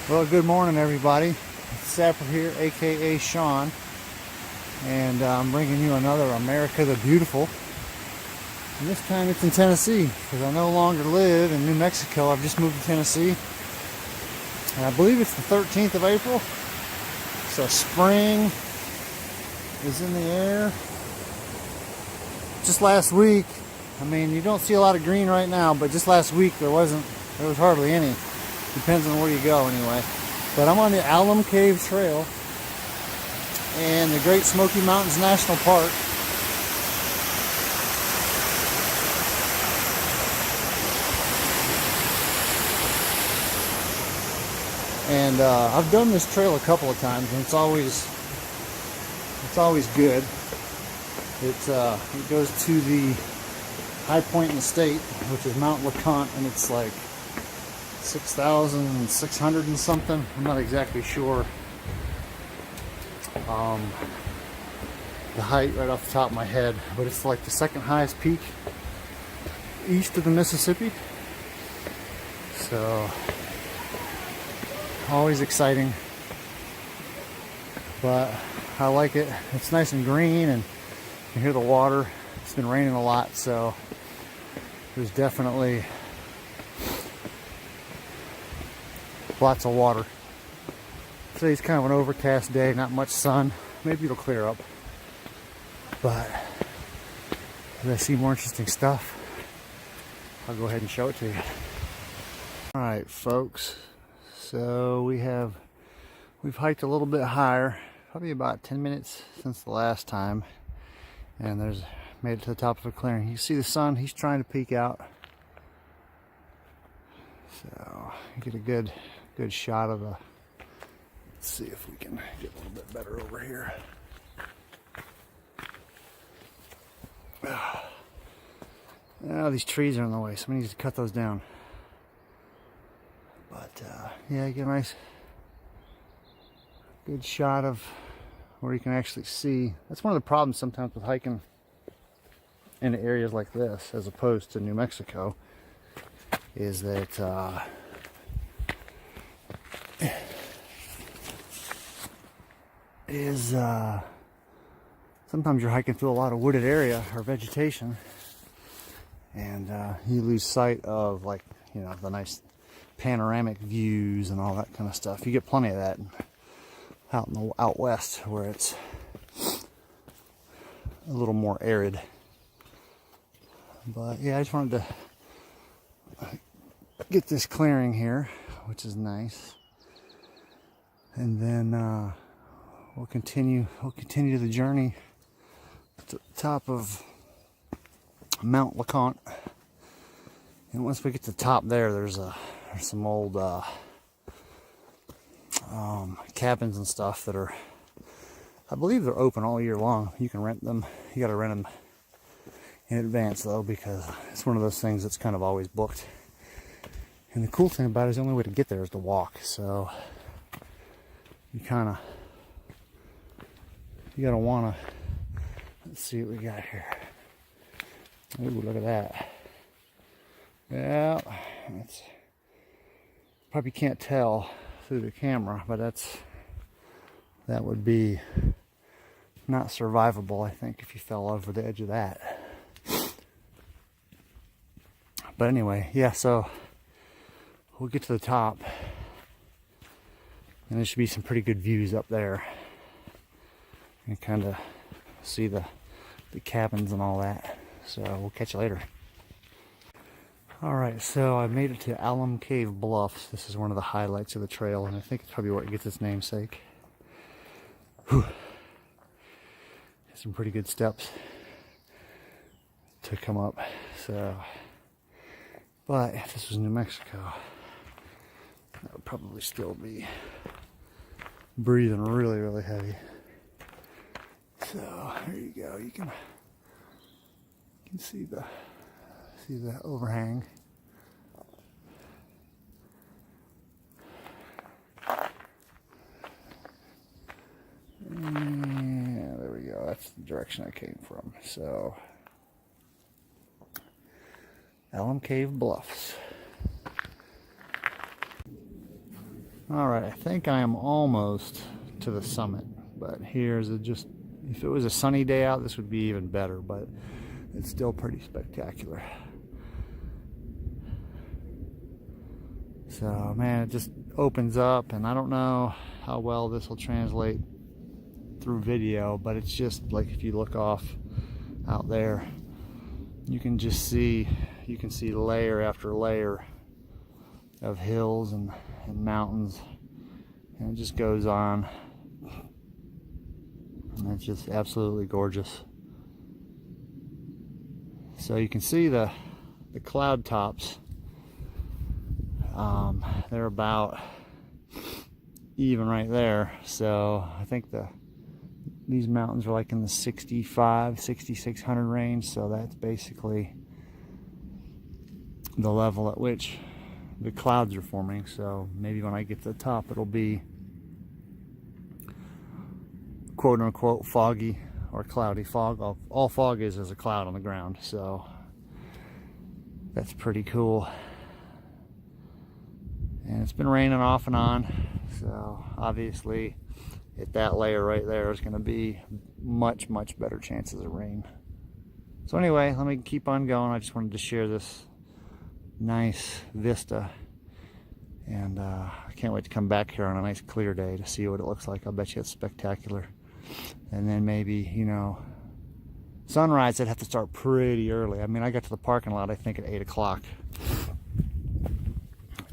Well, good morning, everybody. It's Sapper here, aka Sean, and I'm bringing you another America the Beautiful. And this time it's in Tennessee, because I no longer live in New Mexico. I've just moved to Tennessee, and I believe it's the 13th of April. So spring is in the air. Just last week, I mean, you don't see a lot of green right now, but just last week there was hardly any. Depends on where you go anyway. But I'm on the Alum Cave Trail in the Great Smoky Mountains National Park. And I've done this trail a couple of times, and it's always good. It goes to the high point in the state, which is Mount LeConte, and it's like 6,600 and something. I'm not exactly sure the height right off the top of my head, but it's like the second highest peak east of the Mississippi. So always exciting, but I like it. It's nice and green, and you can hear the water. It's been raining a lot, so there's definitely lots of water. Today's kind of an overcast day, not much sun. Maybe it'll clear up. But as I see more interesting stuff, I'll go ahead and show it to you. Alright folks, so we've hiked a little bit higher, probably about 10 minutes since the last time, and made it to the top of a clearing. You see the sun, he's trying to peek out. So you get a good shot of the. Let's see if we can get a little bit better over here. Oh, these trees are in the way. Somebody needs to cut those down. But yeah, you get a nice, good shot of where you can actually see. That's one of the problems sometimes with hiking in areas like this, as opposed to New Mexico, is that sometimes you're hiking through a lot of wooded area or vegetation, and you lose sight of, like, you know, the nice panoramic views and all that kind of stuff. You get plenty of that out west, where it's a little more arid. But yeah, I just wanted to get this clearing here, which is nice, and then we'll continue the journey to the top of Mount LeConte. And once we get to the top there's some old cabins and stuff that are, I believe they're open all year long. You can rent them. You got to rent them in advance though, because it's one of those things that's kind of always booked. And the cool thing about it is the only way to get there is to walk. So you gotta wanna. Let's see what we got here. Ooh, look at that. Yeah, it's probably can't tell through the camera, but that would be not survivable, I think, if you fell over the edge of that. But anyway, yeah, so we'll get to the top, and there should be some pretty good views up there. You kind of see the cabins and all that. So we'll catch you later. Alright, so I made it to Alum Cave Bluffs. This is one of the highlights of the trail, and I think it's probably where it gets its namesake. Whew. Some pretty good steps to come up. So, but if this was New Mexico, I would probably still be breathing really, really heavy. So here you go. You can see the overhang. And there we go. That's the direction I came from. So Alum Cave Bluffs. All right, I think I am almost to the summit, but here's just, if it was a sunny day out, this would be even better, but it's still pretty spectacular. So, man, it just opens up, and I don't know how well this will translate through video, but it's just like if you look off out there, you can just see, you can see layer after layer of hills and mountains, and it just goes on, and it's just absolutely gorgeous. So you can see the cloud tops. They're about even right there, so I think these mountains are like in the 6,600 range, so that's basically the level at which the clouds are forming. So maybe when I get to the top, it'll be quote unquote foggy or cloudy. Fog, all fog is a cloud on the ground, so that's pretty cool. And it's been raining off and on, so obviously at that layer right there is going to be much better chances of rain. So anyway, let me keep on going. I just wanted to share this nice vista, and I can't wait to come back here on a nice clear day to see what it looks like. I'll bet you it's spectacular. And then maybe, you know, sunrise, I'd have to start pretty early. I mean, I got to the parking lot I think at 8 o'clock,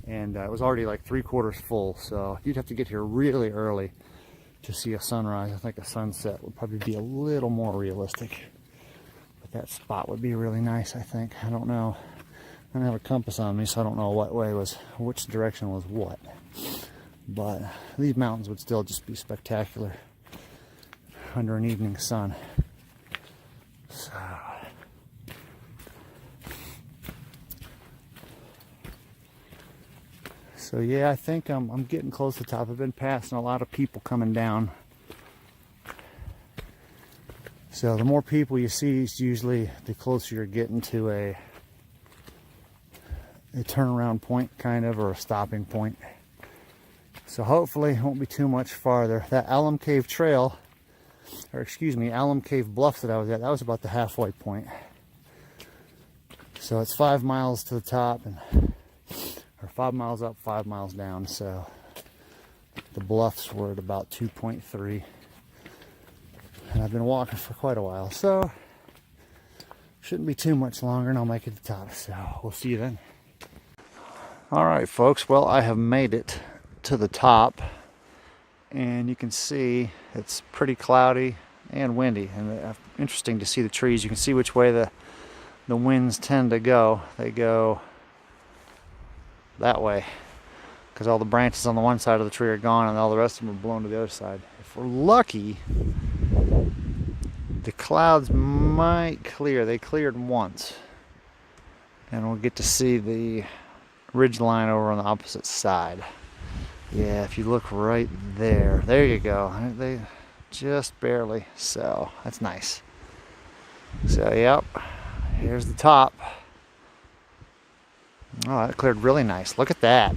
and it was already like 3/4 full, so you'd have to get here really early to see a sunrise. I think a sunset would probably be a little more realistic, but that spot would be really nice, I think. I don't know, I don't have a compass on me, so I don't know which direction was what, but these mountains would still just be spectacular under an evening sun. So yeah, I think I'm getting close to the top. I've been passing a lot of people coming down. So the more people you see, it's usually the closer you're getting to a turnaround point, kind of, or a stopping point. So hopefully it won't be too much farther. That Alum Cave Trail, or excuse me, Alum Cave Bluffs that I was at, that was about the halfway point. So it's 5 miles to the top, or 5 miles up, 5 miles down. So the bluffs were at about 2.3. And I've been walking for quite a while, so shouldn't be too much longer and I'll make it to the top. So we'll see you then. All right, folks. Well, I have made it to the top, and you can see it's pretty cloudy and windy, and interesting to see the trees. You can see which way the winds tend to go. They go that way because all the branches on the one side of the tree are gone and all the rest of them are blown to the other side. If we're lucky, the clouds might clear. They cleared once, and we'll get to see the ridge line over on the opposite side. Yeah, if you look right there, there you go. They just barely, so that's nice. So yep, here's the top. Oh, that cleared really nice. Look at that.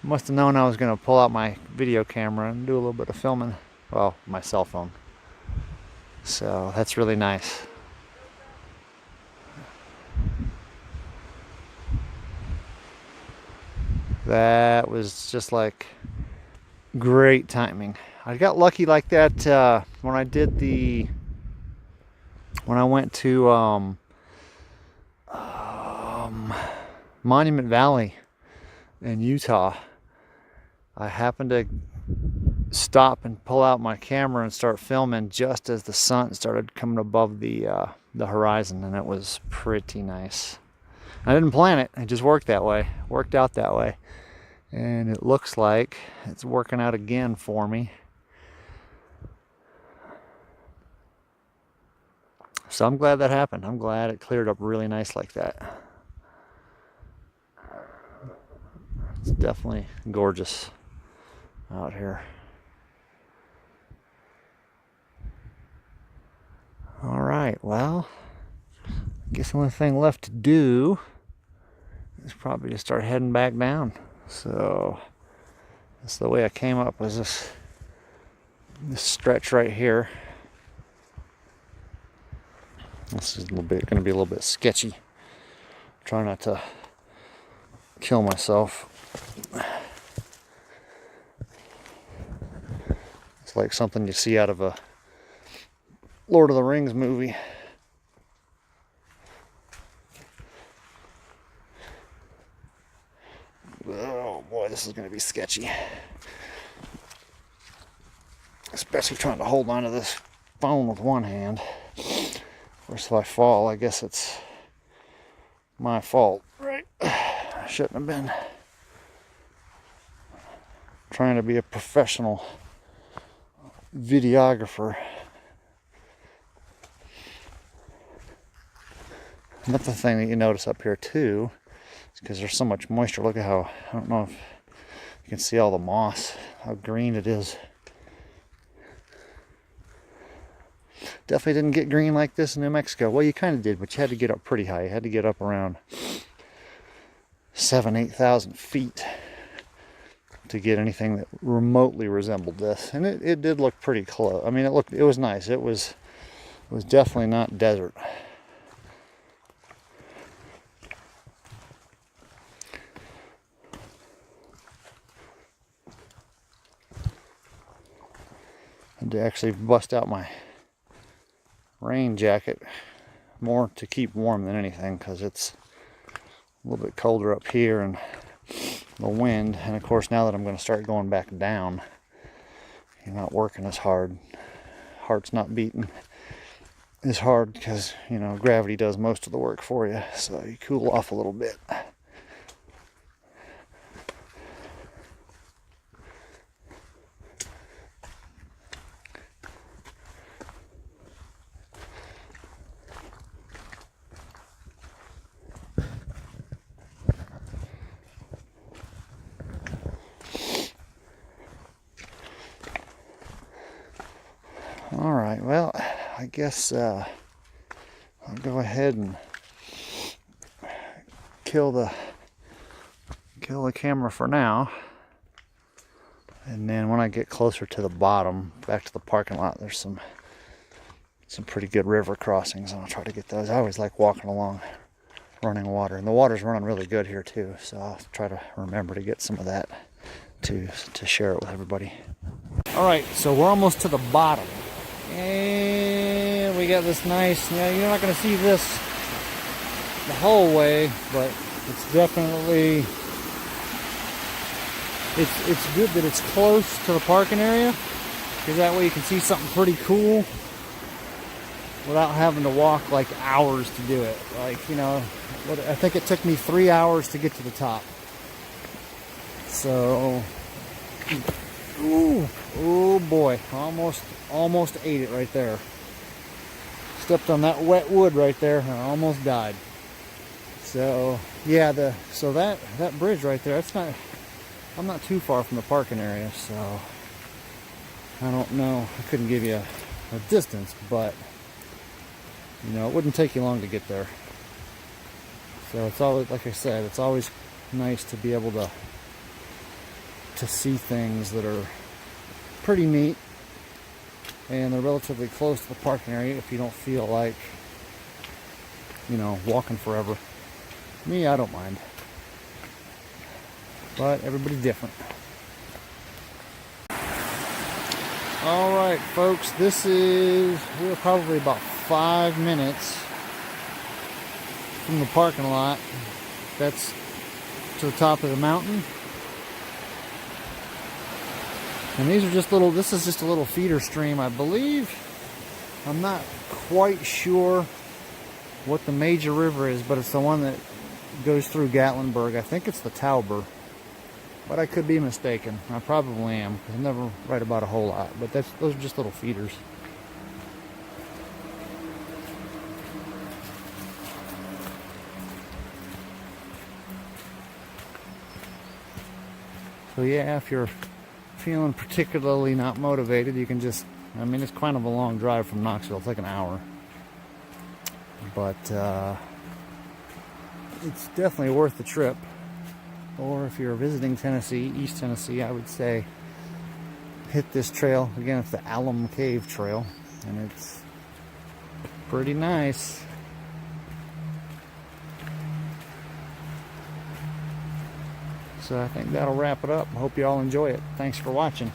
Must have known I was going to pull out my video camera and do a little bit of filming. Well, my cell phone. So that's really nice. That was just like great timing. I got lucky like that when I went to Monument Valley in Utah. I happened to stop and pull out my camera and start filming just as the sun started coming above the horizon, and it was pretty nice. I didn't plan it, it just worked that way, worked out that way, and it looks like it's working out again for me. So I'm glad that happened. I'm glad it cleared up really nice like that. It's definitely gorgeous out here. All right, well, I guess the only thing left to do is probably to start heading back down. So So the way I came up was this stretch right here. This is going to be a little bit sketchy. Try not to kill myself. It's like something you see out of a Lord of the Rings movie. Oh boy, this is going to be sketchy. Especially trying to hold onto this phone with one hand. Of course, if I fall, I guess it's my fault, right? I shouldn't have been trying to be a professional videographer. Another thing that you notice up here too, is because there's so much moisture. Look at how, I don't know if you can see all the moss, how green it is. Definitely didn't get green like this in New Mexico. Well, you kind of did, but you had to get up pretty high. You had to get up around 7,000-8,000 feet to get anything that remotely resembled this. And it did look pretty close. I mean, it was nice. It was definitely not desert. I had to actually bust out my rain jacket more to keep warm than anything, because it's a little bit colder up here and the wind. And of course, now that I'm going to start going back down, you're not working as hard, heart's not beating as hard, because you know, gravity does most of the work for you, so you cool off a little bit. All right, well, I guess I'll go ahead and kill the camera for now, and then when I get closer to the bottom, back to the parking lot, there's some pretty good river crossings, and I'll try to get those. I always like walking along running water, and the water's running really good here too, so I'll try to remember to get some of that to share it with everybody. All right, so we're almost to the bottom. And we got this nice, you know, you're not going to see this the whole way, but it's definitely, it's good that it's close to the parking area, because that way you can see something pretty cool without having to walk like hours to do it. Like, you know, I think it took me 3 hours to get to the top. So, ooh, oh boy, almost ate it right there. Stepped on that wet wood right there and I almost died. So yeah, so that bridge right there, I'm not too far from the parking area, so I don't know, I couldn't give you a distance, but you know, it wouldn't take you long to get there. So it's always, like I said, it's always nice to be able to see things that are pretty neat, and they're relatively close to the parking area if you don't feel like, you know, walking forever. Me, I don't mind, but everybody's different. All right, folks, we're probably about 5 minutes from the parking lot. That's to the top of the mountain. And these are just this is just a little feeder stream, I believe. I'm not quite sure what the major river is, but it's the one that goes through Gatlinburg. I think it's the Tauber, but I could be mistaken. I probably am, because I never write about a whole lot, but those are just little feeders. So yeah, if you're feeling particularly not motivated, you can just, I mean, it's kind of a long drive from Knoxville. It's like an hour, but it's definitely worth the trip. or if you're visiting Tennessee, East Tennessee, I would say hit this trail. Again, it's the Alum Cave Trail, and it's pretty nice. So I think that'll wrap it up. I hope you all enjoy it. Thanks for watching.